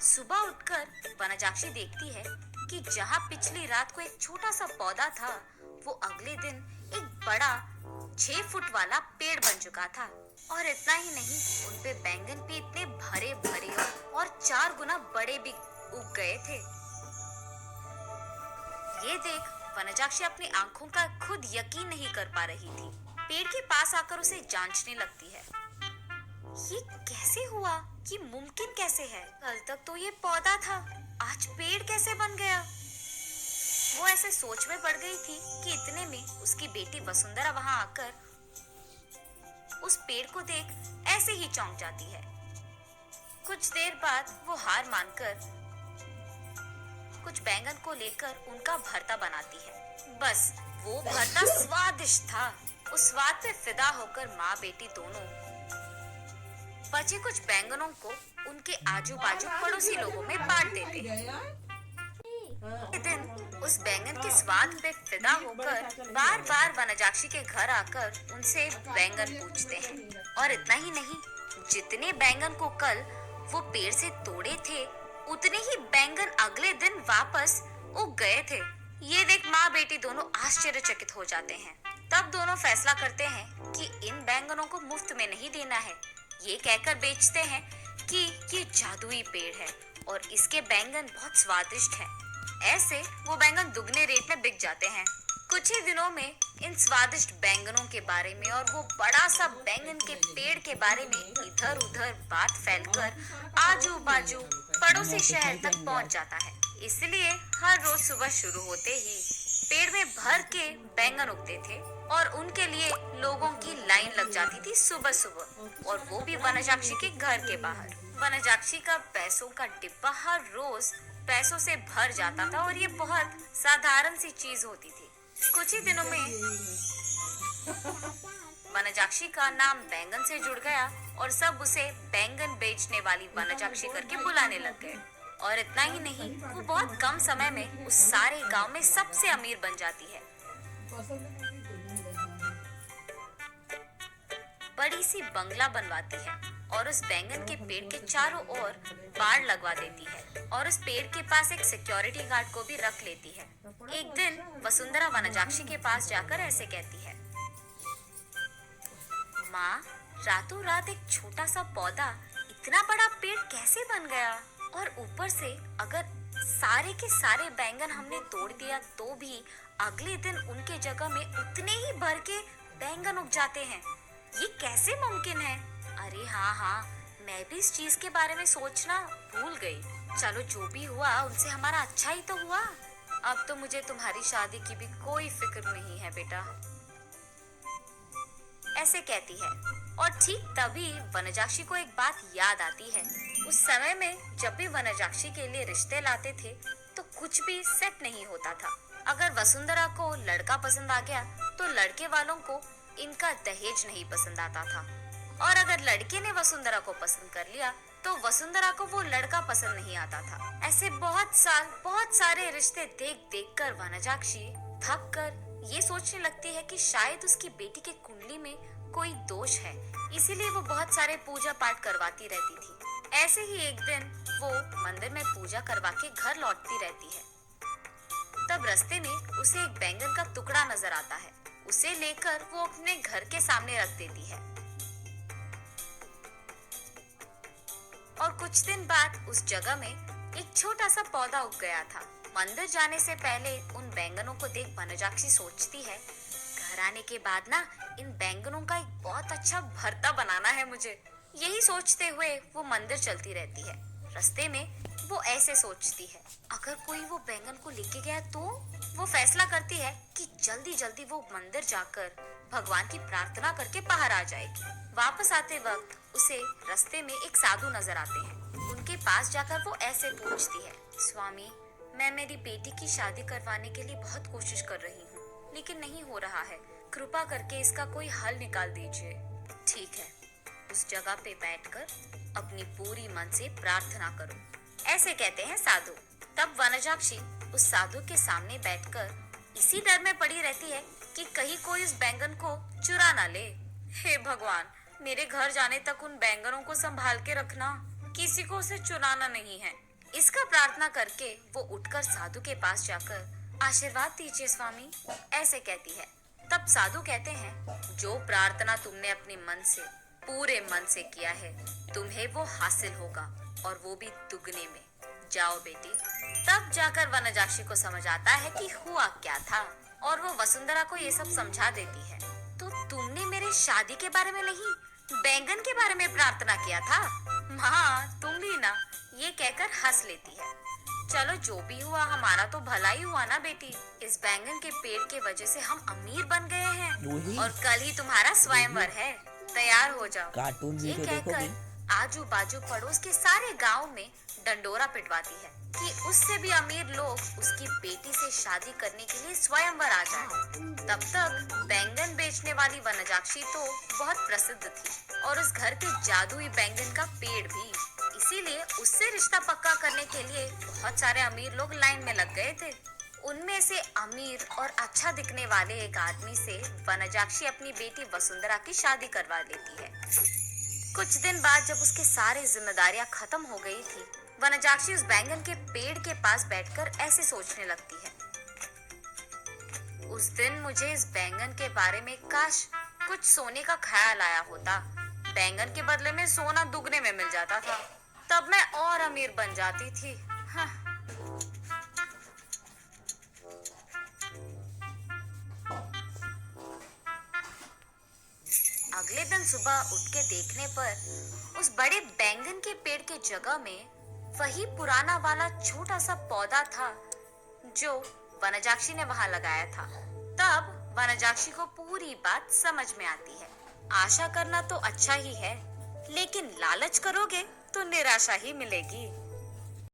सुबह उठकर वनजाक्षी देखती है कि जहाँ पिछली रात को एक छोटा सा पौधा था, वो अगले दिन एक बड़ा 6 फुट वाला पेड़ बन चुका था। और इतना ही नहीं, उनपे बैंगन भी इतने भरे भरे और 4 गुना बड़े भी उग गए थे। ये देख वनजाक्षी अपनी आंखों का खुद यकीन नहीं कर पा रही थी। पेड़ के पास आकर उसे जांचने लगती है। ये कैसे हुआ? ये मुमकिन कैसे है? कल तक तो ये पौधा था, आज पेड़ कैसे बन गया? वो ऐसे सोच में पड़ गई थी कि इतने में उसकी बेटी वसुंधरा वहां आकर उस पेड़ को देख ऐसे ही चौंक जाती है। कुछ देर बाद वो हार मानकर कुछ बैंगन को लेकर उनका भरता बनाती है। बस वो भरता स्वादिष्ट था। उस स्वाद पे फिदा होकर माँ बेटी दोनों बचे कुछ बैंगनों को उनके आजू बाजू पड़ोसी लोगों में बांट देते हैं। एक दिन उस बैंगन के स्वाद पे फिदा होकर बार बार वनजाक्षी के घर आकर उनसे बैंगन पूछते हैं। और इतना ही नहीं, जितने बैंगन को कल वो पेड़ से तोड़े थे, उतने ही बैंगन अगले दिन वापस उग गए थे। ये देख माँ बेटी दोनों आश्चर्यचकित हो जाते हैं। तब दोनों फैसला करते हैं कि इन बैंगनों को मुफ्त में नहीं देना है। ये कहकर बेचते हैं कि ये जादुई पेड़ है और इसके बैंगन बहुत स्वादिष्ट हैं। ऐसे वो बैंगन दुगने रेट में बिक जाते हैं। कुछ ही दिनों में इन स्वादिष्ट बैंगनों के बारे में और वो बड़ा सा बैंगन के पेड़ के बारे में इधर उधर बात फैलकर आजू बाजू पड़ोसी शहर तक पहुंच जाता है। इसलिए हर रोज सुबह शुरू होते ही पेड़ में भर के बैंगन उगते थे और उनके लिए लोगों की लाइन लग जाती थी सुबह सुबह, और वो भी वनजाक्षी के घर के बाहर। वनजाक्षी का पैसों का डिब्बा हर रोज पैसों से भर जाता था और ये बहुत साधारण सी चीज होती थी। कुछ ही दिनों में वनजाक्षी का नाम बैंगन से जुड़ गया और सब उसे बैंगन बेचने वाली वनजाक्षी करके बुलाने लग गए। और इतना ही नहीं, वो बहुत कम समय में उस सारे गांव में सबसे अमीर बन जाती है। बड़ी सी बंगला बनवाती है और उस बैंगन के पेड़ के चारों ओर बाड़ लगवा देती है और उस पेड़ के पास एक सिक्योरिटी गार्ड को भी रख लेती है। एक दिन वसुंधरा वनजाक्षी के पास जाकर ऐसे कहती है, माँ, रातों रात एक छोटा सा पौधा इतना बड़ा पेड़ कैसे बन गया? और ऊपर से अगर सारे के सारे बैंगन हमने तोड़ दिया तो भी अगले दिन उनके जगह में उतने ही भर के बैंगन उग जाते हैं। ये कैसे मुमकिन है? अरे हाँ, मैं भी इस चीज के बारे में सोचना भूल गई। चलो, जो भी हुआ उनसे हमारा अच्छा ही तो हुआ। अब तो मुझे तुम्हारी शादी की भी कोई फिक्र नहीं है बेटा, ऐसे कहती है। और ठीक तभी वनजाक्षी को एक बात याद आती है। उस समय में जब भी वनजाक्षी के लिए रिश्ते लाते थे तो कुछ भी सेट नहीं होता था। अगर वसुंधरा को लड़का पसंद आ गया तो लड़के वालों को इनका दहेज नहीं पसंद आता था, और अगर लड़के ने वसुंधरा को पसंद कर लिया तो वसुंधरा को वो लड़का पसंद नहीं आता था। ऐसे बहुत सारे रिश्ते देख देख कर वनजाक्षी थक कर ये सोचने लगती है कि शायद उसकी बेटी के कुंडली में कोई दोष है, इसीलिए वो बहुत सारे पूजा पाठ करवाती रहती थी। ऐसे ही एक दिन वो मंदिर में पूजा करवा के घर लौटती रहती है। तब रास्ते में उसे एक बैंगन का टुकड़ा नजर आता है। उसे लेकर वो अपने घर के सामने रख देती है। और कुछ दिन बाद उस जगह में एक छोटा सा पौधा उग गया था। मंदिर जाने से पहले उन बैंगनों को देख वनजाक्षी सोचती है, घर आने के बाद ना इन बैंगनों का एक बहुत अच्छा भरता बनाना है मुझे। यही सोचते हुए वो मंदिर चलती रहती है। रास्ते में वो ऐसे सोचती है, अगर कोई वो बैंगन को लेके गया तो वो फैसला करती है कि जल्दी जल्दी वो मंदिर जाकर भगवान की प्रार्थना करके बाहर आ जाएगी। वापस आते वक्त उसे रास्ते में एक साधु नजर आते हैं। उनके पास जाकर वो ऐसे पूछती है, स्वामी, मैं मेरी बेटी की शादी करवाने के लिए बहुत कोशिश कर रही हूँ, लेकिन नहीं हो रहा है। कृपा करके इसका कोई हल निकाल दीजिए। ठीक है, उस जगह पे बैठकर अपनी पूरी मन से प्रार्थना करो, ऐसे कहते हैं साधु। तब वनजाक्षी उस साधु के सामने बैठकर इसी डर में पड़ी रहती है कि कहीं कोई उस बैंगन को चुरा ना ले। हे भगवान, मेरे घर जाने तक उन बैंगनों को संभाल के रखना, किसी को उसे चुराना नहीं है। इसका प्रार्थना करके वो उठकर साधु के पास जाकर आशीर्वाद दीजिए स्वामी, ऐसे कहती है। तब साधु कहते हैं, जो प्रार्थना तुमने अपने मन से, पूरे मन से किया है, तुम्हें वो हासिल होगा, और वो भी दुगने में। जाओ बेटी। तब जाकर वनजाक्षी को समझ आता है कि हुआ क्या था, और वो वसुंधरा को ये सब समझा देती है। तो तुमने मेरे शादी के बारे में नहीं, बैंगन के बारे में प्रार्थना किया था। हाँ, तुम भी ना, ये कहकर हंस लेती है। चलो जो भी हुआ, हमारा तो भला ही हुआ ना बेटी। इस बैंगन के पेड़ के वजह से हम अमीर बन गए हैं, और कल ही तुम्हारा स्वयंवर है, तैयार हो जाओ। कार्टून ये कहकर आजू बाजू पड़ोस के सारे गांव में डंडोरा पिटवाती है कि उससे भी अमीर लोग उसकी बेटी से शादी करने के लिए स्वयंवर आ जाएं। तब तक बैंगन बेचने वाली वनजाक्षी तो बहुत प्रसिद्ध थी, और उस घर के जादुई बैंगन का पेड़ भी। इसीलिए उससे रिश्ता पक्का करने के लिए बहुत सारे अमीर लोग लाइन में लग गए थे। उनमें से अमीर और अच्छा दिखने वाले एक आदमी से वनजाक्षी अपनी बेटी वसुंधरा की शादी करवा लेती है। कुछ दिन बाद जब उसके सारे जिम्मेदारियां खत्म हो गई थी, वनजाक्षी उस बैंगन के पेड़ के पास बैठकर ऐसे सोचने लगती है, उस दिन मुझे इस बैंगन के बारे में काश कुछ सोने का ख्याल आया होता। बैंगन के बदले में सोना दुगने में मिल जाता था, तब मैं और अमीर बन जाती थी। हाँ। अगले दिन सुबह उठ के देखने पर उस बड़े बैंगन के पेड़ के जगह में वही पुराना वाला छोटा सा पौधा था जो वनजाक्षी ने वहां लगाया था। तब वनजाक्षी को पूरी बात समझ में आती है। आशा करना तो अच्छा ही है, लेकिन लालच करोगे तो निराशा ही मिलेगी।